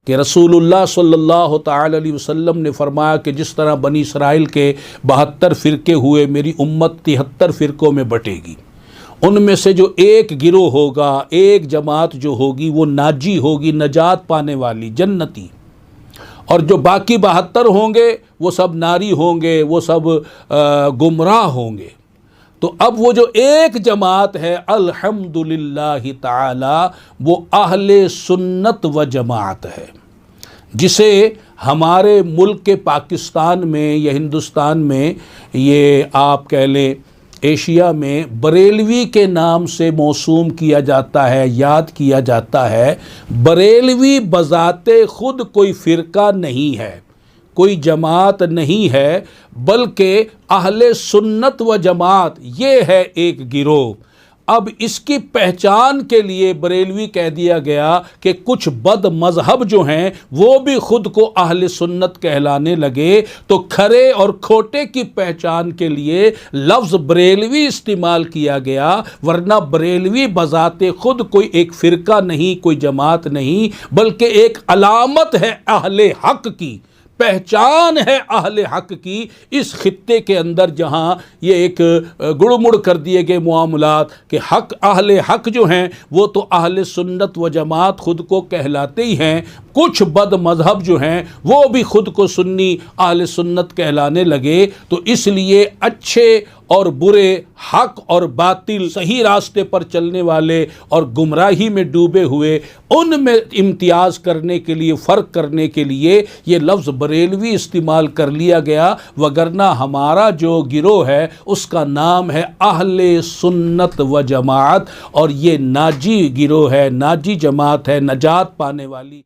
کہ رسول اللہ صلی اللہ تعالی علیہ وسلم نے فرمایا کہ جس طرح بنی اسرائیل کے 72 فرقے ہوئے، میری امت 73 فرقوں میں بٹے گی۔ ان میں سے جو ایک گروہ ہوگا، ایک جماعت جو ہوگی وہ ناجی ہوگی، نجات پانے والی، جنتی، اور جو باقی 72 ہوں گے وہ سب ناری ہوں گے، وہ سب گمراہ ہوں گے۔ تو اب وہ جو ایک جماعت ہے الحمدللہ تعالی، وہ اہل سنت و جماعت ہے، جسے ہمارے ملک پاکستان میں یا ہندوستان میں، یہ آپ کہہ لیں ایشیا میں، بریلوی کے نام سے موسوم کیا جاتا ہے، یاد کیا جاتا ہے۔ بریلوی بذات خود کوئی فرقہ نہیں ہے، کوئی جماعت نہیں ہے، بلکہ اہل سنت و جماعت یہ ہے ایک گروہ۔ اب اس کی پہچان کے لیے بریلوی کہہ دیا گیا کہ کچھ بد مذہب جو ہیں وہ بھی خود کو اہل سنت کہلانے لگے، تو کھرے اور کھوٹے کی پہچان کے لیے لفظ بریلوی استعمال کیا گیا، ورنہ بریلوی بذات خود کوئی ایک فرقہ نہیں، کوئی جماعت نہیں، بلکہ ایک علامت ہے اہل حق کی، پہچان ہے اہل حق کی اس خطے کے اندر، جہاں یہ ایک گڑ مڑ کر دیے گئے معاملات کہ حق، اہل حق جو ہیں وہ تو اہل سنت و جماعت خود کو کہلاتے ہی ہیں، کچھ بد مذہب جو ہیں وہ بھی خود کو سنی اہل سنت کہلانے لگے۔ تو اس لیے اچھے اور برے، حق اور باطل، صحیح راستے پر چلنے والے اور گمراہی میں ڈوبے ہوئے، ان میں امتیاز کرنے کے لیے، فرق کرنے کے لیے یہ لفظ بریلوی استعمال کر لیا گیا، وگرنہ ہمارا جو گروہ ہے اس کا نام ہے اہل سنت و جماعت، اور یہ ناجی گروہ ہے، ناجی جماعت ہے، نجات پانے والی۔